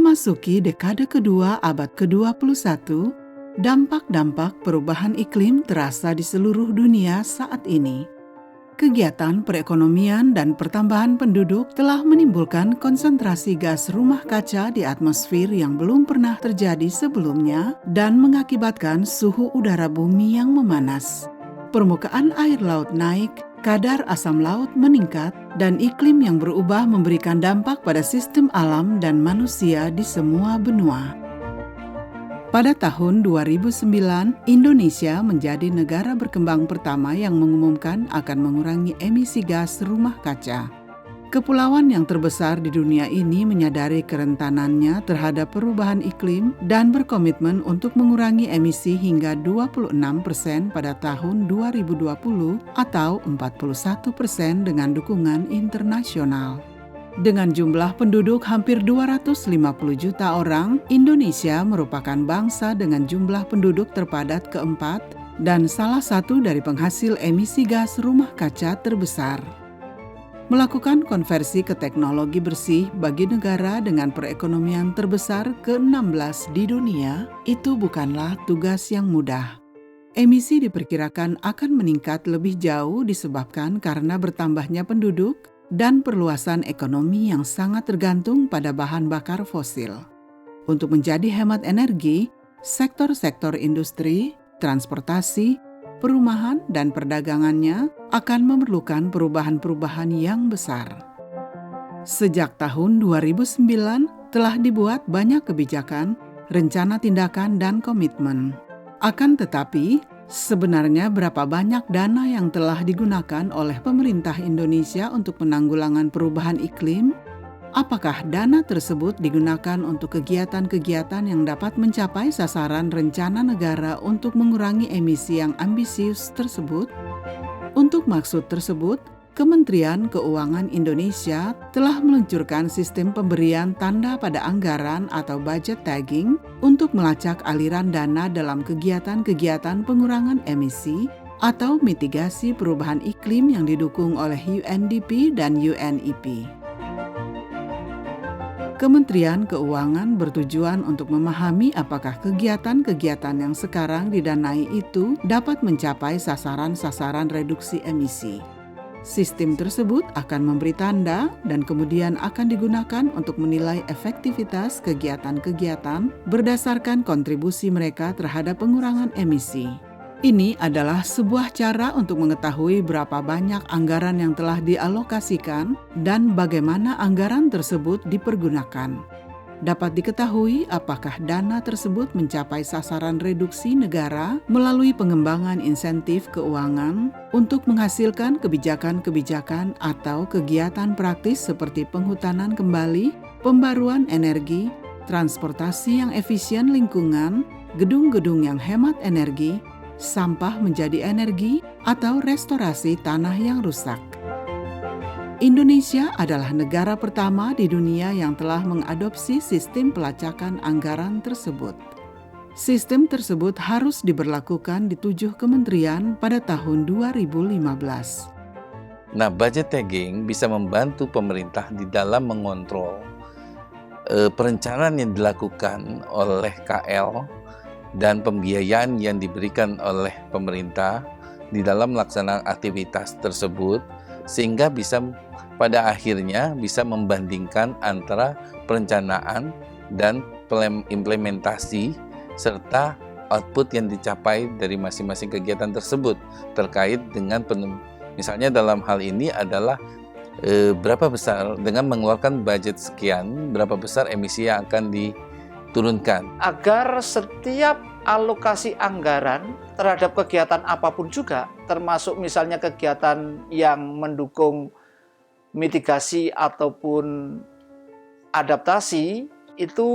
Memasuki dekade kedua abad ke-21, dampak-dampak perubahan iklim terasa di seluruh dunia saat ini. Kegiatan perekonomian dan pertambahan penduduk telah menimbulkan konsentrasi gas rumah kaca di atmosfer yang belum pernah terjadi sebelumnya dan mengakibatkan suhu udara bumi yang memanas. Permukaan air laut naik, kadar asam laut meningkat, dan iklim yang berubah memberikan dampak pada sistem alam dan manusia di semua benua. Pada tahun 2009, Indonesia menjadi negara berkembang pertama yang mengumumkan akan mengurangi emisi gas rumah kaca. Kepulauan yang terbesar di dunia ini menyadari kerentanannya terhadap perubahan iklim dan berkomitmen untuk mengurangi emisi hingga 26% pada tahun 2020 atau 41% dengan dukungan internasional. Dengan jumlah penduduk hampir 250 juta orang, Indonesia merupakan bangsa dengan jumlah penduduk terpadat keempat dan salah satu dari penghasil emisi gas rumah kaca terbesar. Melakukan konversi ke teknologi bersih bagi negara dengan perekonomian terbesar ke-16 di dunia, itu bukanlah tugas yang mudah. Emisi diperkirakan akan meningkat lebih jauh disebabkan karena bertambahnya penduduk dan perluasan ekonomi yang sangat tergantung pada bahan bakar fosil. Untuk menjadi hemat energi, sektor-sektor industri, transportasi, perumahan, dan perdagangannya akan memerlukan perubahan-perubahan yang besar. Sejak tahun 2009 telah dibuat banyak kebijakan, rencana tindakan, dan komitmen. Akan tetapi, sebenarnya berapa banyak dana yang telah digunakan oleh pemerintah Indonesia untuk penanggulangan perubahan iklim? Apakah dana tersebut digunakan untuk kegiatan-kegiatan yang dapat mencapai sasaran rencana negara untuk mengurangi emisi yang ambisius tersebut? Untuk maksud tersebut, Kementerian Keuangan Indonesia telah meluncurkan sistem pemberian tanda pada anggaran atau budget tagging untuk melacak aliran dana dalam kegiatan-kegiatan pengurangan emisi atau mitigasi perubahan iklim yang didukung oleh UNDP dan UNEP. Kementerian Keuangan bertujuan untuk memahami apakah kegiatan-kegiatan yang sekarang didanai itu dapat mencapai sasaran-sasaran reduksi emisi. Sistem tersebut akan memberi tanda dan kemudian akan digunakan untuk menilai efektivitas kegiatan-kegiatan berdasarkan kontribusi mereka terhadap pengurangan emisi. Ini adalah sebuah cara untuk mengetahui berapa banyak anggaran yang telah dialokasikan dan bagaimana anggaran tersebut dipergunakan. Dapat diketahui apakah dana tersebut mencapai sasaran reduksi negara melalui pengembangan insentif keuangan untuk menghasilkan kebijakan-kebijakan atau kegiatan praktis seperti penghutanan kembali, pembaruan energi, transportasi yang efisien lingkungan, gedung-gedung yang hemat energi, sampah menjadi energi, atau restorasi tanah yang rusak. Indonesia adalah negara pertama di dunia yang telah mengadopsi sistem pelacakan anggaran tersebut. Sistem tersebut harus diberlakukan di 7 kementerian pada tahun 2015. Nah, budget tagging bisa membantu pemerintah di dalam mengontrol perencanaan yang dilakukan oleh KL dan pembiayaan yang diberikan oleh pemerintah di dalam melaksanakan aktivitas tersebut, sehingga bisa pada akhirnya bisa membandingkan antara perencanaan dan implementasi serta output yang dicapai dari masing-masing kegiatan tersebut terkait dengan misalnya dalam hal ini adalah berapa besar dengan mengeluarkan budget sekian, berapa besar emisi yang akan diturunkan. Agar setiap alokasi anggaran terhadap kegiatan apapun juga, termasuk misalnya kegiatan yang mendukung mitigasi ataupun adaptasi, itu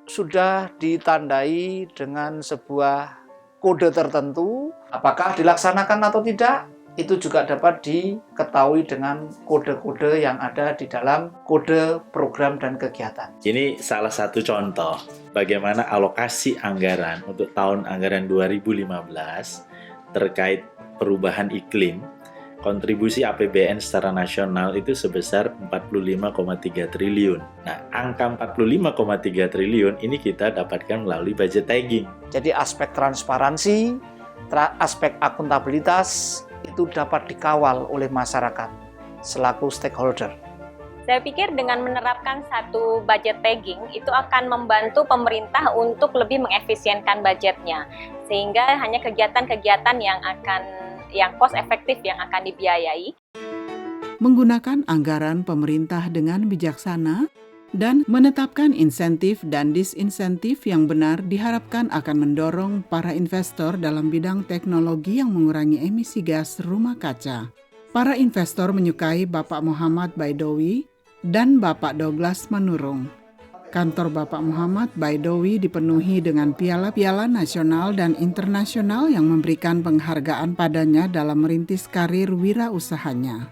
sudah ditandai dengan sebuah kode tertentu. Apakah dilaksanakan atau tidak, itu juga dapat diketahui dengan kode-kode yang ada di dalam kode program dan kegiatan. Ini salah satu contoh bagaimana alokasi anggaran untuk tahun anggaran 2015 terkait perubahan iklim kontribusi APBN secara nasional itu sebesar 45,3 triliun. Nah, angka 45,3 triliun ini kita dapatkan melalui budget tagging. Jadi aspek transparansi, aspek akuntabilitas itu dapat dikawal oleh masyarakat selaku stakeholder. Saya pikir dengan menerapkan satu budget tagging itu akan membantu pemerintah untuk lebih mengefisienkan budgetnya, sehingga hanya kegiatan-kegiatan yang cost efektif yang akan dibiayai. Menggunakan anggaran pemerintah dengan bijaksana dan menetapkan insentif dan disinsentif yang benar diharapkan akan mendorong para investor dalam bidang teknologi yang mengurangi emisi gas rumah kaca. Para investor menyukai Bapak Muhammad Baidowi dan Bapak Douglas Manurung. Kantor Bapak Muhammad Baidowi dipenuhi dengan piala-piala nasional dan internasional yang memberikan penghargaan padanya dalam merintis karir wirausahanya.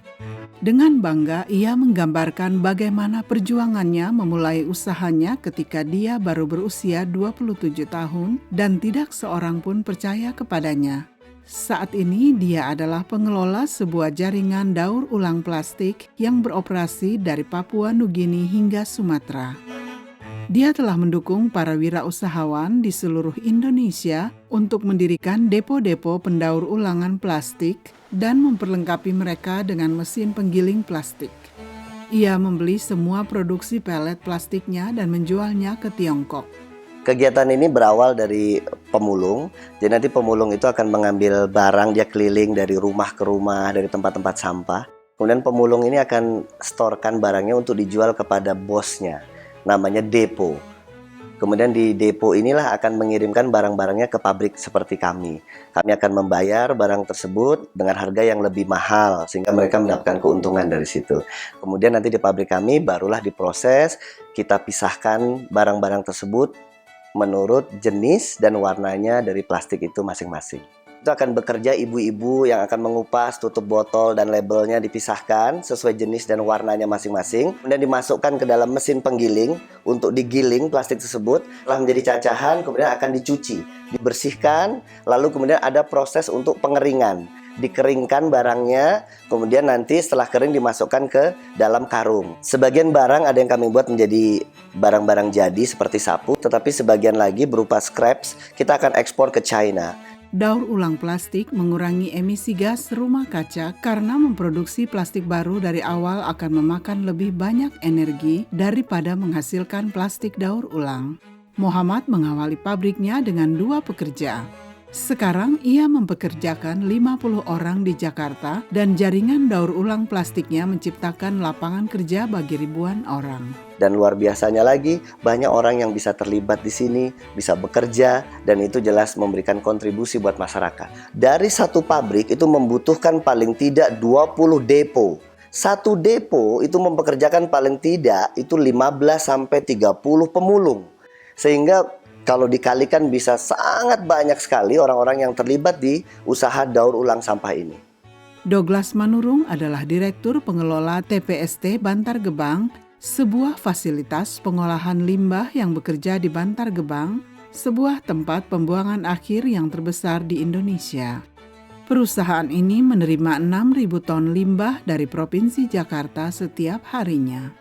Dengan bangga, ia menggambarkan bagaimana perjuangannya memulai usahanya ketika dia baru berusia 27 tahun dan tidak seorang pun percaya kepadanya. Saat ini dia adalah pengelola sebuah jaringan daur ulang plastik yang beroperasi dari Papua Nugini hingga Sumatera. Dia telah mendukung para wirausahawan di seluruh Indonesia untuk mendirikan depo-depo pendaur ulangan plastik dan memperlengkapi mereka dengan mesin penggiling plastik. Ia membeli semua produksi pelet plastiknya dan menjualnya ke Tiongkok. Kegiatan ini berawal dari pemulung, jadi nanti pemulung itu akan mengambil barang, dia keliling dari rumah ke rumah, dari tempat-tempat sampah. Kemudian pemulung ini akan storekan barangnya untuk dijual kepada bosnya, namanya depo. Kemudian di depo inilah akan mengirimkan barang-barangnya ke pabrik seperti kami. Kami akan membayar barang tersebut dengan harga yang lebih mahal, sehingga mereka mendapatkan keuntungan dari situ. Kemudian nanti di pabrik kami barulah diproses, kita pisahkan barang-barang tersebut menurut jenis dan warnanya dari plastik itu masing-masing. Itu akan bekerja ibu-ibu yang akan mengupas tutup botol dan labelnya dipisahkan sesuai jenis dan warnanya masing-masing. Kemudian dimasukkan ke dalam mesin penggiling untuk digiling plastik tersebut. Setelah menjadi cacahan, kemudian akan dicuci, dibersihkan, lalu kemudian ada proses untuk pengeringan. Dikeringkan barangnya, kemudian nanti setelah kering dimasukkan ke dalam karung. Sebagian barang ada yang kami buat menjadi barang-barang jadi seperti sapu, tetapi sebagian lagi berupa scraps kita akan ekspor ke China. Daur ulang plastik mengurangi emisi gas rumah kaca karena memproduksi plastik baru dari awal akan memakan lebih banyak energi daripada menghasilkan plastik daur ulang. Muhammad mengawali pabriknya dengan 2 pekerja. Sekarang ia mempekerjakan 50 orang di Jakarta dan jaringan daur ulang plastiknya menciptakan lapangan kerja bagi ribuan orang. Dan luar biasanya lagi, banyak orang yang bisa terlibat di sini, bisa bekerja, dan itu jelas memberikan kontribusi buat masyarakat. Dari satu pabrik itu membutuhkan paling tidak 20 depo. Satu depo itu mempekerjakan paling tidak itu 15-30 pemulung. Sehingga kalau dikalikan bisa sangat banyak sekali orang-orang yang terlibat di usaha daur ulang sampah ini. Douglas Manurung adalah Direktur Pengelola TPST Bantar Gebang, sebuah fasilitas pengolahan limbah yang bekerja di Bantar Gebang, sebuah tempat pembuangan akhir yang terbesar di Indonesia. Perusahaan ini menerima 6.000 ton limbah dari Provinsi Jakarta setiap harinya.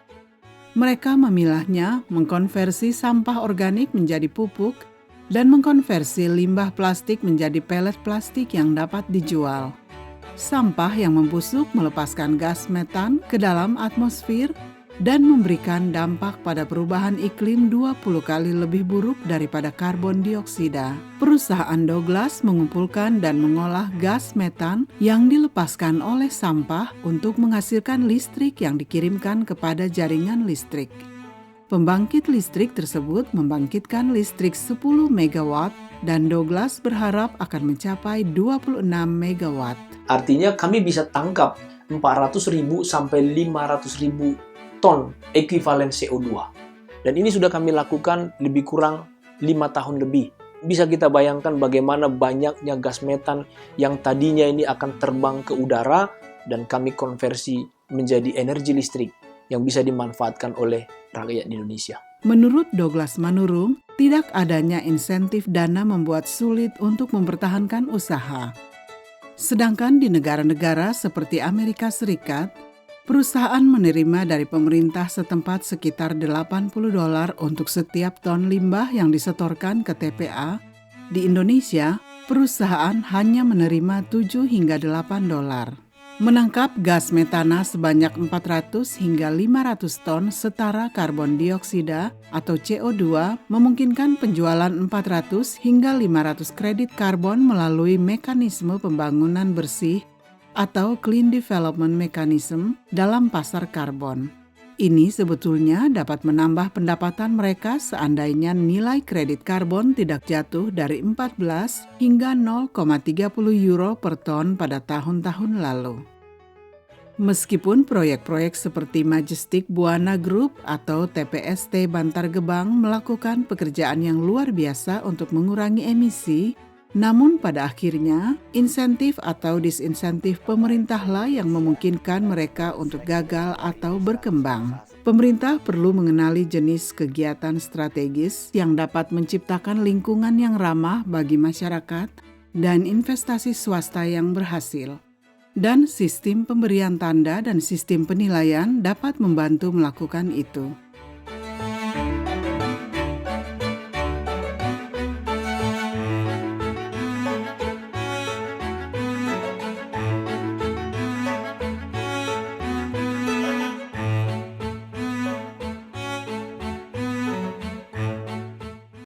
Mereka memilahnya, mengkonversi sampah organik menjadi pupuk, dan mengkonversi limbah plastik menjadi pelet plastik yang dapat dijual. Sampah yang membusuk melepaskan gas metan ke dalam atmosfer dan memberikan dampak pada perubahan iklim 20 kali lebih buruk daripada karbon dioksida. Perusahaan Douglas mengumpulkan dan mengolah gas metan yang dilepaskan oleh sampah untuk menghasilkan listrik yang dikirimkan kepada jaringan listrik. Pembangkit listrik tersebut membangkitkan listrik 10 MW dan Douglas berharap akan mencapai 26 MW. Artinya kami bisa tangkap 400.000 sampai 500.000 ton ekuivalen CO2. Dan ini sudah kami lakukan lebih kurang 5 tahun lebih. Bisa kita bayangkan bagaimana banyaknya gas metan yang tadinya ini akan terbang ke udara dan kami konversi menjadi energi listrik yang bisa dimanfaatkan oleh rakyat Indonesia. Menurut Douglas Manurung, tidak adanya insentif dana membuat sulit untuk mempertahankan usaha. Sedangkan di negara-negara seperti Amerika Serikat, perusahaan menerima dari pemerintah setempat sekitar $80 untuk setiap ton limbah yang disetorkan ke TPA. Di Indonesia, perusahaan hanya menerima $7 hingga $8. Menangkap gas metana sebanyak 400 hingga 500 ton setara karbon dioksida atau CO2 memungkinkan penjualan 400 hingga 500 kredit karbon melalui mekanisme pembangunan bersih atau Clean Development Mechanism dalam pasar karbon. Ini sebetulnya dapat menambah pendapatan mereka seandainya nilai kredit karbon tidak jatuh dari 14 hingga 0,30 euro per ton pada tahun-tahun lalu. Meskipun proyek-proyek seperti Majestic Buana Group atau TPST Bantar Gebang melakukan pekerjaan yang luar biasa untuk mengurangi emisi, namun pada akhirnya insentif atau disinsentif pemerintahlah yang memungkinkan mereka untuk gagal atau berkembang. Pemerintah perlu mengenali jenis kegiatan strategis yang dapat menciptakan lingkungan yang ramah bagi masyarakat dan investasi swasta yang berhasil. Dan sistem pemberian tanda dan sistem penilaian dapat membantu melakukan itu.